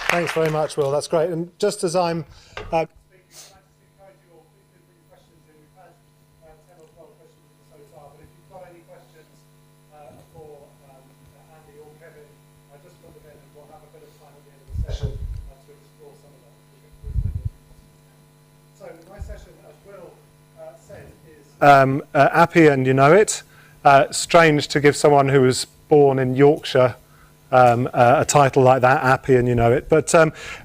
Thanks very much, Will. That's great. And just as I'm Appy and you know it. Strange to give someone who was born in Yorkshire a title like that, Appy and you know it. But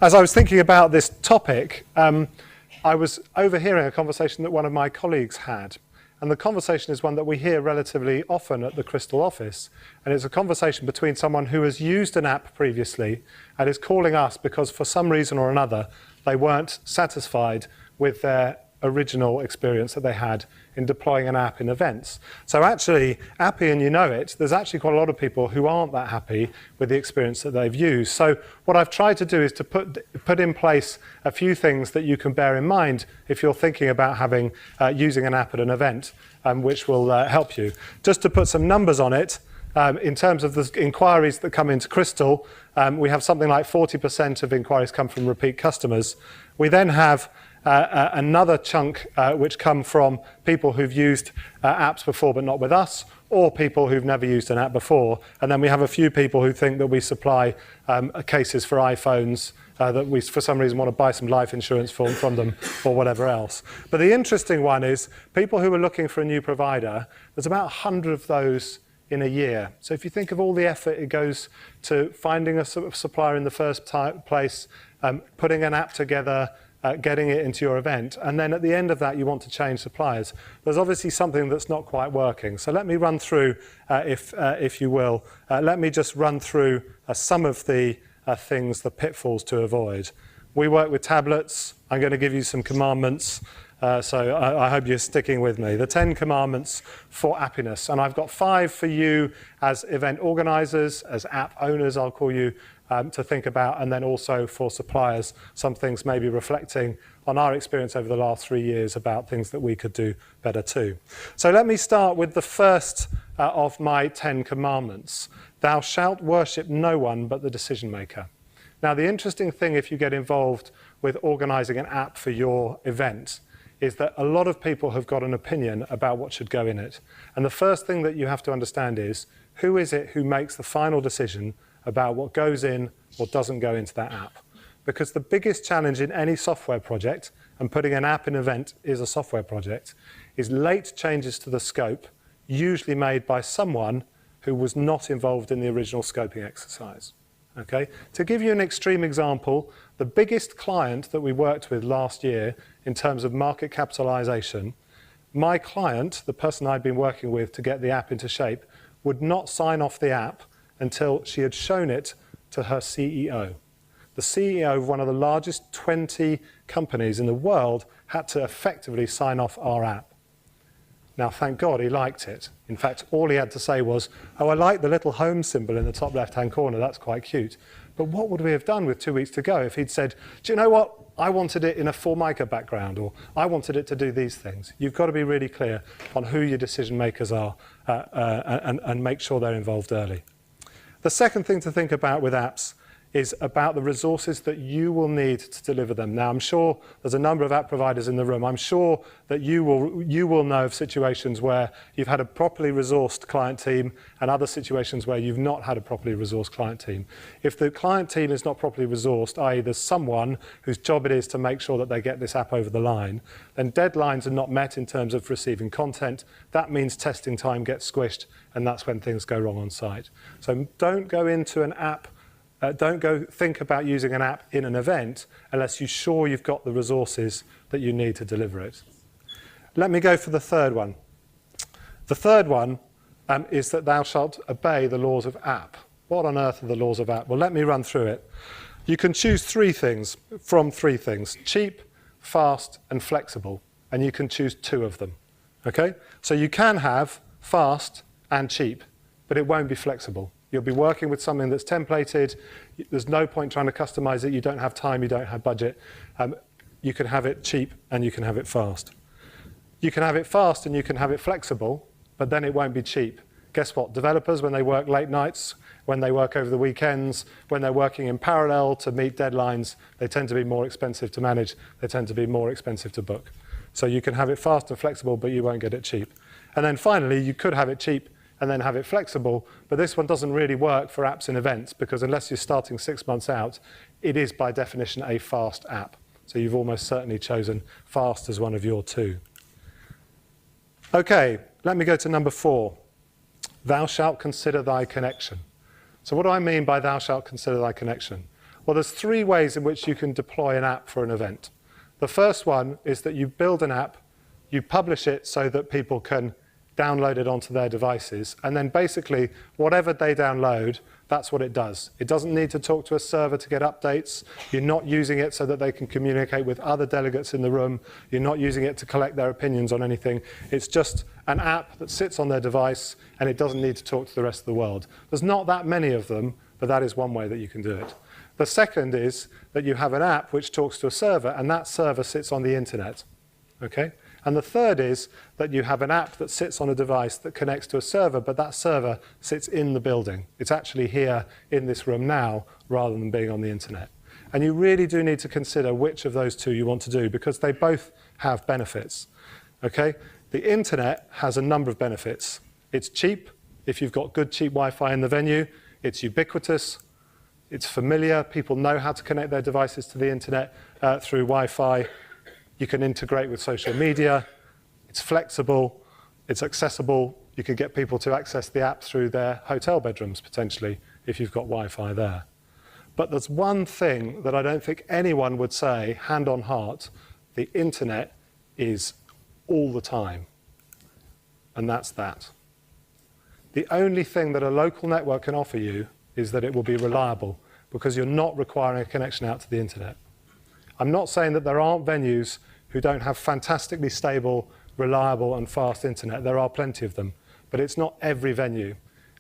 as I was thinking about this topic, I was overhearing a conversation that one of my colleagues had. And the conversation is one that we hear relatively often at the Crystal office. And it's a conversation between someone who has used an app previously and is calling us because for some reason or another, they weren't satisfied with their original experience that they had in deploying an app in events. So actually, Appy and you know it, there's actually quite a lot of people who aren't that happy with the experience that they've used. So what I've tried to do is to put in place a few things that you can bear in mind if you're thinking about having using an app at an event, which will help you. Just to put some numbers on it, in terms of the inquiries that come into Crystal, we have something like 40% of inquiries come from repeat customers. We then have another chunk which come from people who've used apps before but not with us, or people who've never used an app before. And then we have a few people who think that we supply cases for iPhones that we, for some reason, want to buy some life insurance from them or whatever else. But the interesting one is people who are looking for a new provider, there's about 100 of those in a year. So if you think of all the effort it goes to finding a sort of supplier in the first place, putting an app together, getting it into your event, and then at the end of that you want to change suppliers, there's obviously something that's not quite working. So let me run through, if you will, let me just run through some of the things, the pitfalls to avoid. We work with tablets. I'm going to give you some commandments, so I hope you're sticking with me. The 10 commandments for appiness, and I've got 5 for you as event organisers, as app owners I'll call you, to think about, and then also for suppliers, some things maybe reflecting on our experience over the last 3 years about things that we could do better too. So let me start with the first of my 10 commandments. Thou shalt worship no one but the decision maker. Now the interesting thing if you get involved with organising an app for your event is that a lot of people have got an opinion about what should go in it. And the first thing that you have to understand is, who is it who makes the final decision about what goes in or doesn't go into that app? Because the biggest challenge in any software project, and putting an app in an event is a software project, is late changes to the scope, usually made by someone who was not involved in the original scoping exercise. Okay? To give you an extreme example, the biggest client that we worked with last year in terms of market capitalization, my client, the person I'd been working with to get the app into shape, would not sign off the app until she had shown it to her CEO. The CEO of one of the largest 20 companies in the world had to effectively sign off our app. Now, thank God he liked it. In fact, all he had to say was, oh, I like the little home symbol in the top left-hand corner, that's quite cute. But what would we have done with 2 weeks to go if he'd said, do you know what? I wanted it in a Formica background, or I wanted it to do these things. You've got to be really clear on who your decision makers are and make sure they're involved early. The second thing to think about with apps is about the resources that you will need to deliver them. Now, I'm sure there's a number of app providers in the room. I'm sure that you will know of situations where you've had a properly resourced client team and other situations where you've not had a properly resourced client team. If the client team is not properly resourced, i.e. there's someone whose job it is to make sure that they get this app over the line, then deadlines are not met in terms of receiving content. That means testing time gets squished, and that's when things go wrong on site. So don't go into an app don't go think about using an app in an event unless you're sure you've got the resources that you need to deliver it. Let me go for the third one. The third one is that thou shalt obey the laws of app. What on earth are the laws of app? Well, let me run through it. You can choose 3 things from 3 things: cheap, fast, and flexible. And you can choose 2 of them. Okay? So you can have fast and cheap, but it won't be flexible. You'll be working with something that's templated. There's no point trying to customize it. You don't have time, you don't have budget. You can have it cheap and you can have it fast. You can have it fast and you can have it flexible, but then it won't be cheap. guess what? Developers, when they work late nights, when they work over the weekends, when they're working in parallel to meet deadlines, they tend to be more expensive to manage. They tend to be more expensive to book. So you can have it fast and flexible, but you won't get it cheap. And then finally, you could have it cheap and then have it flexible, but this one doesn't really work for apps and events, because unless you're starting 6 months out, it is by definition a fast app. So you've almost certainly chosen fast as one of your two. Okay, let me go to number 4. Thou shalt consider thy connection. So what do I mean by thou shalt consider thy connection? Well, there's 3 ways in which you can deploy an app for an event. The first one is that you build an app, you publish it so that people can download it onto their devices, and then basically whatever they download, that's what it does. It doesn't need to talk to a server to get updates. You're not using it so that they can communicate with other delegates in the room. You're not using it to collect their opinions on anything. It's just an app that sits on their device, and it doesn't need to talk to the rest of the world. There's not that many of them, but that is one way that you can do it. The second is that you have an app which talks to a server, and that server sits on the internet. Okay? And the third is that you have an app that sits on a device that connects to a server, but that server sits in the building. It's actually here in this room now, rather than being on the internet. And you really do need to consider which of those two you want to do, because they both have benefits. Okay? The internet has a number of benefits. It's cheap, if you've got good cheap Wi-Fi in the venue. It's ubiquitous. It's familiar. People know how to connect their devices to the internet through Wi-Fi. You can integrate with social media. It's flexible. It's accessible. You can get people to access the app through their hotel bedrooms, potentially, if you've got Wi-Fi there. But there's one thing that I don't think anyone would say, hand on heart, the internet is all the time. And that's that. The only thing that a local network can offer you is that it will be reliable, because you're not requiring a connection out to the internet. I'm not saying that there aren't venues who don't have fantastically stable, reliable and fast internet. There are plenty of them, but it's not every venue.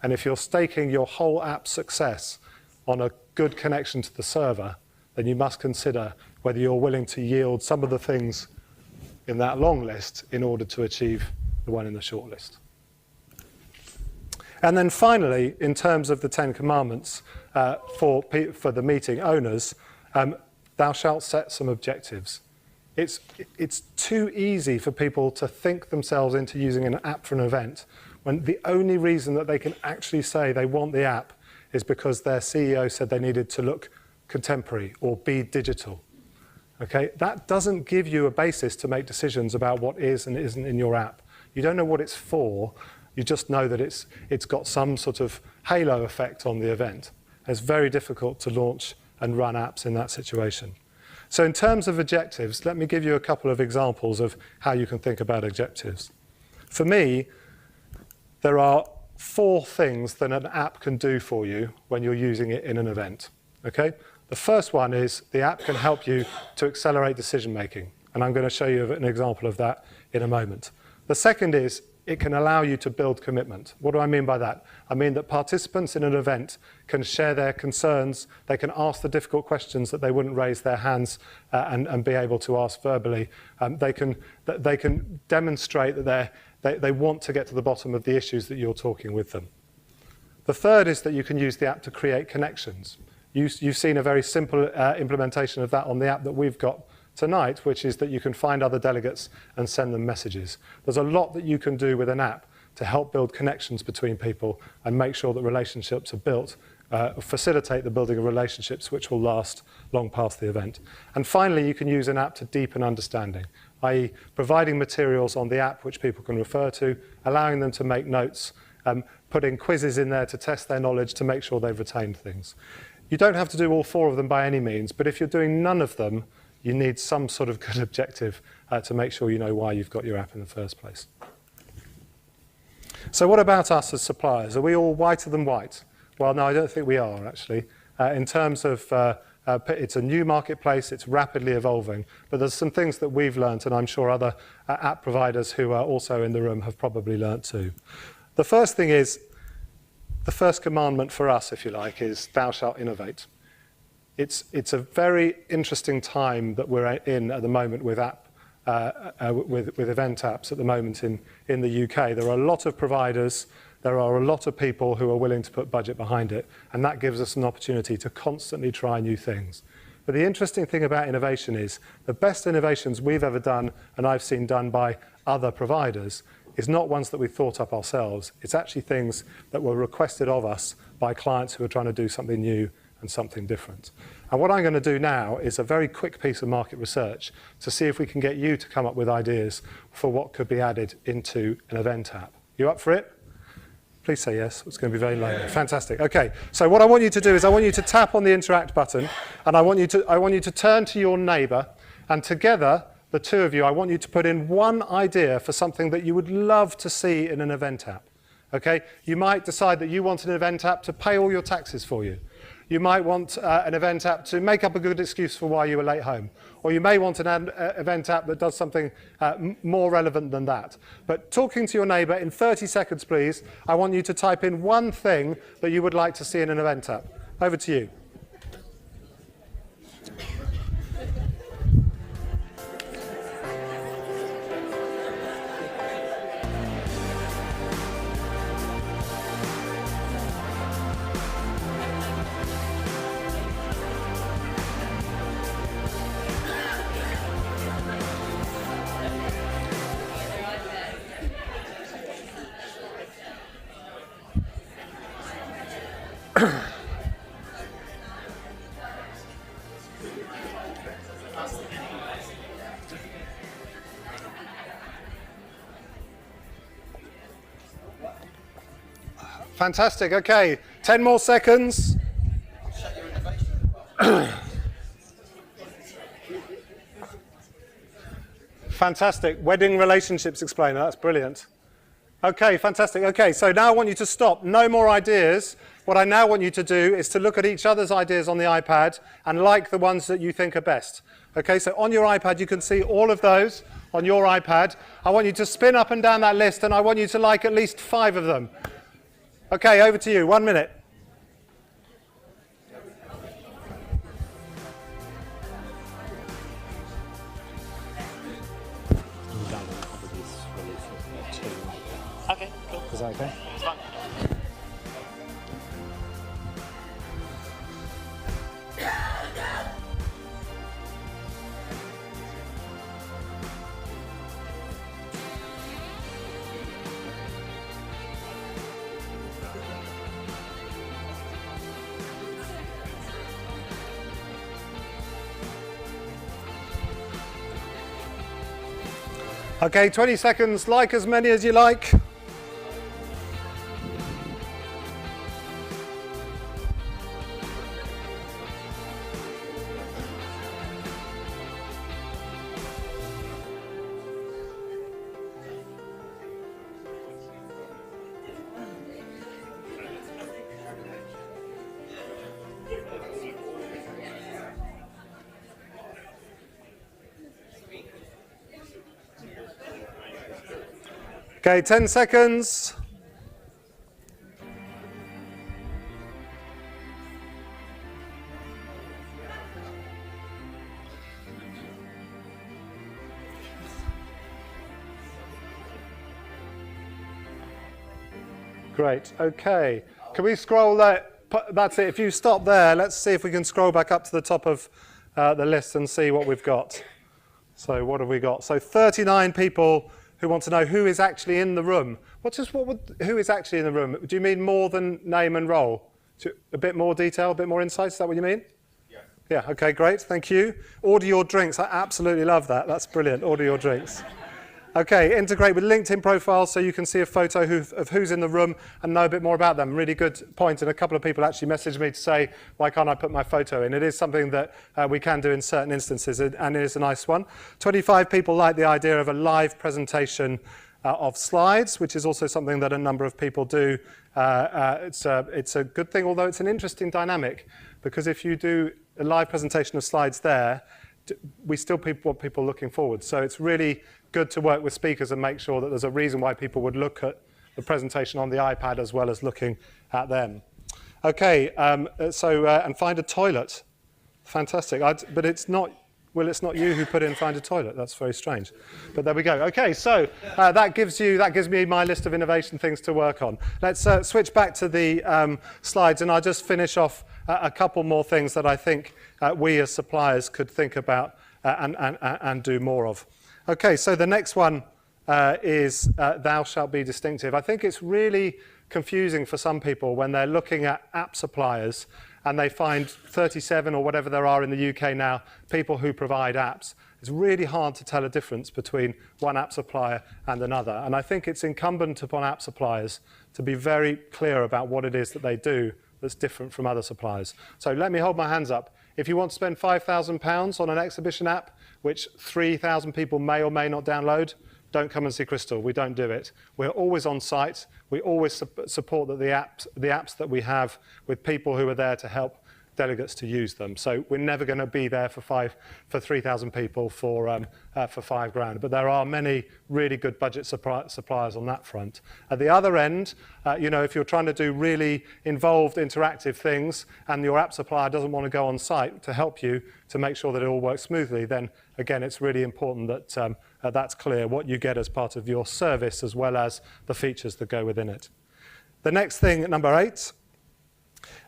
And if you're staking your whole app's success on a good connection to the server, then you must consider whether you're willing to yield some of the things in that long list in order to achieve the one in the short list. And then finally, in terms of the 10 commandments for the meeting owners, thou shalt set some objectives. It's too easy for people to think themselves into using an app for an event when the only reason that they can actually say they want the app is because their CEO said they needed to look contemporary or be digital. Okay? That doesn't give you a basis to make decisions about what is and isn't in your app. You don't know what it's for. You just know that it's got some sort of halo effect on the event. It's very difficult to launch and run apps in that situation. So in terms of objectives, let me give you a couple of examples of how you can think about objectives. For me, there are 4 things that an app can do for you when you're using it in an event. Okay? The first one is the app can help you to accelerate decision making, and I'm going to show you an example of that in a moment. The second is it can allow you to build commitment. What do I mean by that? I mean that participants in an event can share their concerns, they can ask the difficult questions that they wouldn't raise their hands and be able to ask verbally. They can demonstrate that they want to get to the bottom of the issues that you're talking with them. The third is that you can use the app to create connections. You've seen a very simple implementation of that on the app that we've got tonight, which is that you can find other delegates and send them messages. There's a lot that you can do with an app to help build connections between people and make sure that relationships are built, facilitate the building of relationships which will last long past the event. And finally, you can use an app to deepen understanding, i.e. providing materials on the app which people can refer to, allowing them to make notes, putting quizzes in there to test their knowledge to make sure they've retained things. You don't have to do all 4 of them by any means, but if you're doing none of them, you need some sort of good objective to make sure you know why you've got your app in the first place. So what about us as suppliers? Are we all whiter than white? Well, no, I don't think we are, actually. In terms of, it's a new marketplace, it's rapidly evolving, but there's some things that we've learnt, and I'm sure other app providers who are also in the room have probably learnt too. The first thing is, the first commandment for us, if you like, is thou shalt innovate. It's a very interesting time that we're in at the moment with event apps at the moment in the UK. There are a lot of providers. there are a lot of people who are willing to put budget behind it, and that gives us an opportunity to constantly try new things. But the interesting thing about innovation is the best innovations we've ever done, and I've seen done by other providers, is not ones that we thought up ourselves. It's actually things that were requested of us by clients who are trying to do something new and something different. And what I'm going to do now is a very quick piece of market research to see if we can get you to come up with ideas for what could be added into an event app. You up for it? Please say yes. It's going to be very lonely. Fantastic. Okay. So what I want you to do is I want you to tap on the interact button, and I want you to turn to your neighbour, and together, the two of you, I want you to put in one idea for something that you would love to see in an event app. Okay? You might decide that you want an event app to pay all your taxes for you. You might want an event app to make up a good excuse for why you were late home. Or you may want an event app that does something more relevant than that. But talking to your neighbour, in 30 seconds, please, I want you to type in one thing that you would like to see in an event app. Over to you. Fantastic. Okay, 10 more seconds. Fantastic. Wedding relationships explainer. That's brilliant. Okay, fantastic. Okay, so now I want you to stop. No more ideas. What I now want you to do is to look at each other's ideas on the iPad and like the ones that you think are best. Okay, so on your iPad, you can see all of those on your iPad. I want you to spin up and down that list, and I want you to like at least 5 of them. Okay, over to you. 1 minute. Okay, cool. Is that okay? It's fine. Okay, 20 seconds. Like as many as you like. Okay, 10 seconds. Great, okay. Can we scroll that? That's it. If you stop there, let's see if we can scroll back up to the top of the list and see what we've got. So what have we got? So 39 people who want to know who is actually in the room. Who is actually in the room? Do you mean more than name and role? A bit more detail, a bit more insight, is that what you mean? Yeah. Yeah, okay, great, thank you. Order your drinks, I absolutely love that. That's brilliant, order your drinks. Okay, integrate with LinkedIn profiles so you can see a photo of who's in the room and know a bit more about them. Really good point, and a couple of people actually messaged me to say, why can't I put my photo in? It is something that we can do in certain instances, and it is a nice one. 25 people like the idea of a live presentation of slides, which is also something that a number of people do. It's a good thing, although it's an interesting dynamic, because if you do a live presentation of slides there, we still want people looking forward. So it's really good to work with speakers and make sure that there's a reason why people would look at the presentation on the iPad as well as looking at them. Okay, and find a toilet. Fantastic. But it's not Will, it's not you who put in find a toilet. That's very strange. But there we go. Okay, so that gives me my list of innovation things to work on. Let's switch back to the slides, and I'll just finish off a couple more things that I think we as suppliers could think about and do more of. Okay, so the next one is thou shalt be distinctive. I think it's really confusing for some people when they're looking at app suppliers and they find 37 or whatever there are in the UK now, people who provide apps. It's really hard to tell a difference between one app supplier and another. And I think it's incumbent upon app suppliers to be very clear about what it is that they do that's different from other suppliers. So let me hold my hands up. If you want to spend £5,000 on an exhibition app, which 3,000 people may or may not download, don't come and see Crystal. We don't do it. We're always on site. We always support the apps that we have with people who are there to help delegates to use them. So we're never going to be there for 3,000 people for £5,000. But there are many really good budget suppliers on that front. At the other end, if you're trying to do really involved, interactive things, and your app supplier doesn't want to go on site to help you to make sure that it all works smoothly, then again, it's really important that that's clear what you get as part of your service, as well as the features that go within it. The next thing, number 8.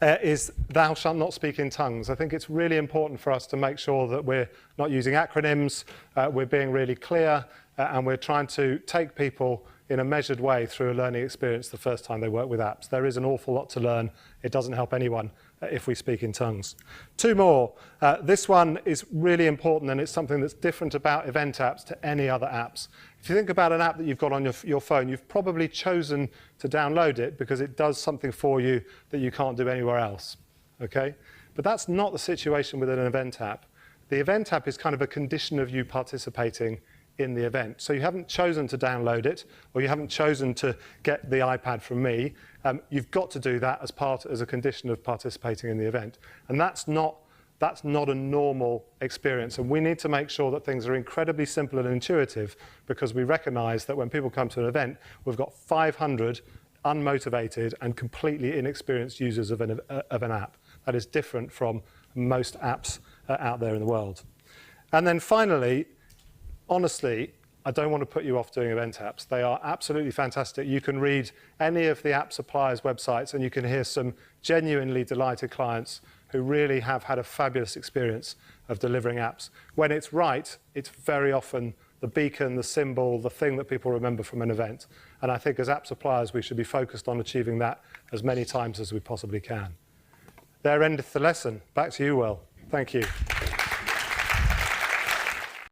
Is thou shalt not speak in tongues. I think it's really important for us to make sure that we're not using acronyms, we're being really clear, and we're trying to take people in a measured way through a learning experience the first time they work with apps. There is an awful lot to learn. It doesn't help anyone if we speak in tongues. 2 more. This one is really important, and it's something that's different about event apps to any other apps. If you think about an app that you've got on your phone, you've probably chosen to download it because it does something for you that you can't do anywhere else. Okay? But that's not the situation with an event app. The event app is kind of a condition of you participating in the event. So you haven't chosen to download it, or you haven't chosen to get the iPad from me. You've got to do that as a condition of participating in the event. And that's not a normal experience. And we need to make sure that things are incredibly simple and intuitive, because we recognize that when people come to an event, we've got 500 unmotivated and completely inexperienced users of an app. That is different from most apps out there in the world. And then finally, honestly, I don't want to put you off doing event apps. They are absolutely fantastic. You can read any of the app suppliers' websites and you can hear some genuinely delighted clients who really have had a fabulous experience of delivering apps. When it's right, it's very often the beacon, the symbol, the thing that people remember from an event. And I think as app suppliers, we should be focused on achieving that as many times as we possibly can. There endeth the lesson. Back to you, Will. Thank you.